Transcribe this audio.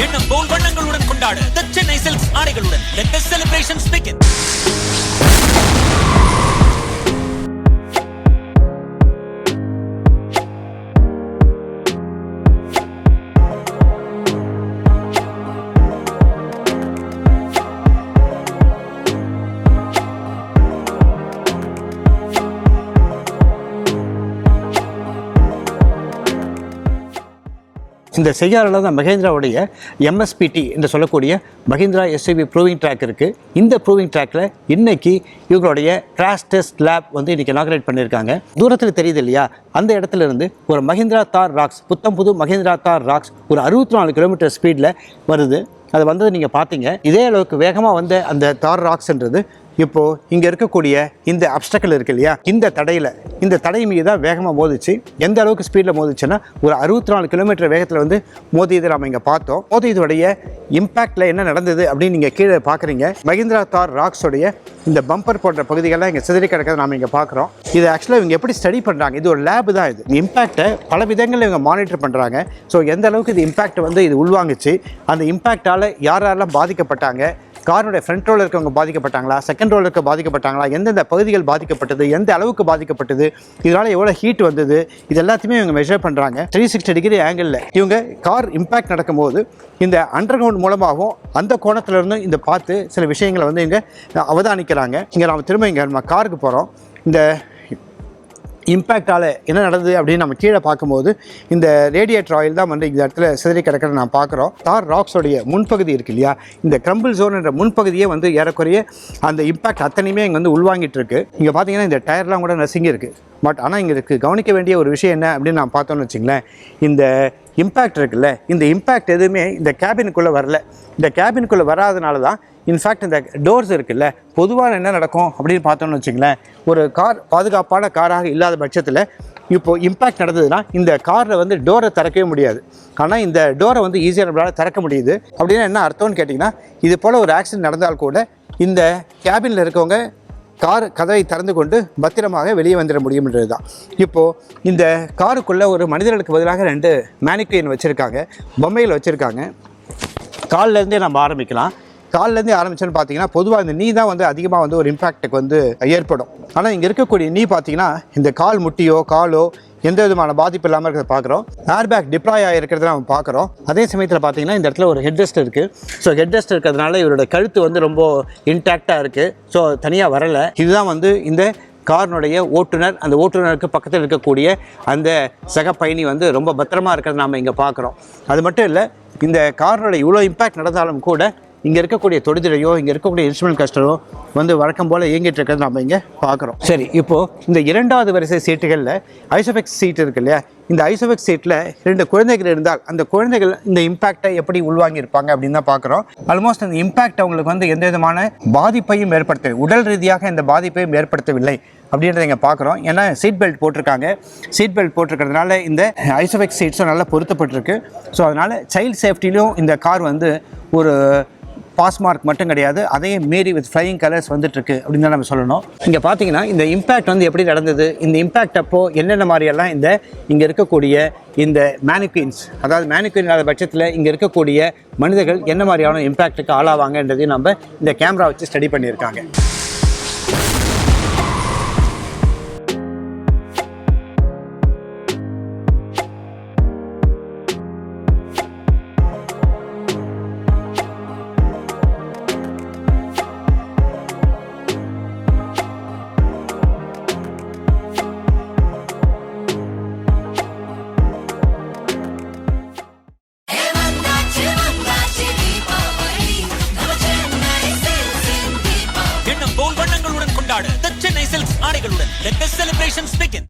எண்ணம் போல் வண்ணங்களுடன் கொண்டாடு The Chennai Silks ஆடைகளுடன். Let the celebrations begin. இந்த செய்யாறில் தான் மஹேந்திராவுடைய MSPT என்று சொல்லக்கூடிய மஹிந்திரா SUV Proving Track இருக்குது. இந்த ப்ரூவிங் ட்ராக்கில் இன்றைக்கி இவங்களுடைய கிராஷ் டெஸ்ட் லேப் வந்து இன்றைக்கி இனாகரேட் பண்ணியிருக்காங்க. தூரத்தில் தெரியுது இல்லையா, அந்த இடத்துல இருந்து ஒரு மஹிந்திரா தார் ராக்ஸ், புத்தம் புது மஹிந்திரா தார் ராக்ஸ் ஒரு 64 கிலோமீட்டர் ஸ்பீடில் வருது. அது வந்தது நீங்கள் பார்த்தீங்க. இதே அளவுக்கு வேகமாக வந்த அந்த தார் ராக்ஸ்ன்றது இப்போது இங்கே இருக்கக்கூடிய இந்த அப்டக்கிள் இருக்கு இல்லையா, இந்த தடை மீது தான் வேகமாக மோதிச்சு. எந்த அளவுக்கு ஸ்பீடில் மோதிச்சுன்னா ஒரு 64 கிலோமீட்டர் வேகத்தில் வந்து மோதியதை நம்ம இங்கே பார்த்தோம். மோதியதுடைய இம்பேக்டில் என்ன நடந்தது அப்படின்னு நீங்கள் கீழே பார்க்குறீங்க. மஹிந்திரா தார் ராக்ஸோடைய இந்த பம்பர் போன்ற பகுதிகள்லாம் இங்கே சிதறி கிடக்கிறத நம்ம இங்கே பார்க்குறோம். இது ஆக்சுவலாக இவங்க எப்படி ஸ்டடி பண்ணுறாங்க, இது ஒரு லேப் தான். இது இம்பேக்டை பல விதங்களில் இவங்க மானிட்டர் பண்ணுறாங்க. ஸோ எந்த அளவுக்கு இது இம்பேக்ட் வந்து இது உள்வாங்குச்சு, அந்த இம்பேக்டால் யாரெல்லாம் பாதிக்கப்பட்டாங்க, காரோட ஃப்ரண்ட் ரோவில் இருக்கவங்க பாதிக்கப்பட்டாங்களா, செகண்ட் ரோவில் இருக்க பாதிக்கப்பட்டாங்களா, எந்தெந்த பகுதிகள் பாதிக்கப்பட்டது, எந்த அளவுக்கு பாதிக்கப்பட்டது, இதனால் எவ்வளோ ஹீட் வந்தது, இது எல்லாத்தையுமே இவங்க மெஷர் பண்ணுறாங்க. 360 டிகிரி ஆங்கிளில் இவங்க கார் இம்பேக்ட் நடக்கும்போது இந்த அண்டர் கிரவுண்ட் மூலமாகவும் அந்த கோணத்திலிருந்து இந்த பார்த்து சில விஷயங்களை வந்து இங்கே அவதானிக்கிறாங்க. இங்கே நம்ம திரும்ப இங்கே நம்ம காருக்கு போகிறோம். இந்த இம்பேக்டால் என்ன நடந்தது அப்படின்னு நம்ம கீழே பார்க்கும்போது இந்த ரேடியேட்டர் ஆயில் தான் வந்து இந்த இடத்துல சிதறி கிடக்கிறத நான் பார்க்குறோம். தார் ராக்ஸோடைய முன்பகுதி இருக்கு இல்லையா, இந்த கிரம்பிள் ஜோன் என்ற முன்பகுதியே வந்து ஏறக்குறைய அந்த இம்பேக்ட் அத்தனையுமே இங்கே வந்து உள்வாங்கிட்டு இருக்கு. இங்கே பார்த்தீங்கன்னா இந்த டயர்லாம் கூட நசுங்கி இருக்குது. பட் ஆனால் இங்கே இருக்குது கவனிக்க வேண்டிய ஒரு விஷயம் என்ன அப்படின்னு நான் பார்த்தோன்னு வச்சுங்களேன், இந்த இம்பேக்ட் இருக்குல்ல, இந்த இம்பேக்ட் எதுவுமே இந்த கேபினுக்குள்ளே வரல. இந்த கேபினுக்குள்ளே வராதனால தான் இன்ஃபேக்ட் இந்த டோர்ஸ் இருக்குல்ல, பொதுவாக என்ன நடக்கும் அப்படின்னு பார்த்தோன்னு வச்சுங்களேன், ஒரு கார் பாதுகாப்பான காராக இல்லாத பட்சத்தில் இப்போது இம்பேக்ட் நடந்ததுன்னா இந்த காரில் வந்து டோரை திறக்கவே முடியாது. ஆனால் இந்த டோரை வந்து ஈஸியாக நம்மளால் திறக்க முடியுது. அப்படின்னா என்ன அர்த்தம்னு கேட்டிங்கன்னா, இது போல் ஒரு ஆக்சிடென்ட் நடந்தால் கூட இந்த கேபினில் இருக்கவங்க கார் கதவை திறந்து கொண்டு பத்திரமாக வெளியே வந்துட முடியும்ன்றது தான். இப்போது இந்த காருக்குள்ளே ஒரு மனிதர்களுக்கு பதிலாக 2 மேனிக்வின் வச்சுருக்காங்க, பொம்மைகள் வச்சுருக்காங்க. கால்லேருந்தே நம்ம ஆரம்பிக்கலாம். கால்லேருந்தே ஆரம்பிச்சோன்னு பார்த்தீங்கன்னா பொதுவாக இந்த நீ தான் வந்து அதிகமாக வந்து ஒரு இம்பேக்டுக்கு வந்து ஏற்படும். ஆனால் இங்கே இருக்கக்கூடிய நீ பார்த்தீங்கன்னா இந்த கால் முட்டியோ காலோ எந்த விதமான பாதிப்பு இல்லாமல் இருக்கிறத பார்க்குறோம். ஏர்பேக் டிப்ளாய் ஆகிருக்கிறத நம்ம பார்க்குறோம். அதே சமயத்தில் பார்த்தீங்கன்னா இந்த இடத்துல ஒரு ஹெட்ரெஸ்ட் இருக்குது. ஸோ ஹெட்ரெஸ்ட் இருக்கிறதுனால இவரோட கழுத்து வந்து ரொம்ப இன்டாக்டாக இருக்குது. ஸோ தனியாக வரலை. இதுதான் வந்து இந்த காரினுடைய ஓட்டுநர். அந்த ஓட்டுநருக்கு பக்கத்தில் இருக்கக்கூடிய அந்த சக பயணி வந்து ரொம்ப பத்திரமா இருக்கிறத நாம் இங்கே பார்க்குறோம். அது மட்டும் இல்லை, இந்த காரினுடைய இவ்வளோ இம்பேக்ட் நடந்தாலும் கூட இங்கே இருக்கக்கூடிய தொடுதிரையோ இங்கே இருக்கக்கூடிய இன்ஸ்ட்ருமெண்ட் கஸ்டரோ வந்து வழக்கம் போல் இயங்கிட்டு இருக்கிறது நம்ம இங்கே பார்க்குறோம். சரி, இப்போது இந்த 2வது வரிசை சீட்டுகளில் ஐசோஃபெக்ஸ் சீட் இருக்கு இல்லையா, இந்த ஐசோஃபெக்ஸ் சீட்டில் 2 குழந்தைகள் இருந்தால் அந்த குழந்தைகள் இந்த இம்பேக்டை எப்படி உள்வாங்கியிருப்பாங்க அப்படின்னு தான் பார்க்குறோம். ஆல்மோஸ்ட் அந்த இம்பேக்ட் அவங்களுக்கு வந்து எந்த விதமான பாதிப்பையும் ஏற்படுத்தவில்லை, உடல் ரீதியாக இந்த பாதிப்பையும் ஏற்படுத்தவில்லை அப்படின்றத இங்கே பார்க்குறோம். ஏன்னா சீட் பெல்ட் போட்டிருக்காங்க. சீட் பெல்ட் போட்டிருக்கிறதுனால இந்த ஐசோஃபெக்ஸ் சீட்ஸும் நல்லா பொருத்தப்பட்டிருக்கு. ஸோ அதனால் சைல்டு சேஃப்டிலையும் இந்த கார் வந்து ஒரு பாஸ் மார்க் மட்டும் கிடையாது, அதையே மீறி வித் ஃப்ளையிங் கலர்ஸ் வந்துட்டுருக்கு அப்படின்னு தான் நம்ம சொல்லணும். இங்கே பார்த்தீங்கன்னா இந்த இம்பேக்ட் வந்து எப்படி நடந்தது, இந்த இம்பேக்ட் அப்போது என்னென்ன மாதிரியெல்லாம் இந்த இங்கே இருக்கக்கூடிய இந்த மேனிக்வின்ஸ், அதாவது மேனிக்வின் இல்லாத பட்சத்தில் இங்கே இருக்கக்கூடிய மனிதர்கள் என்ன மாதிரியான இம்பேக்ட்டுக்கு ஆளாவாங்கன்றதையும் நம்ம இந்த கேமரா வச்சு ஸ்டடி பண்ணியிருக்காங்க. The Chennai Silks ஆடைகளுடன். Let the celebrations begin.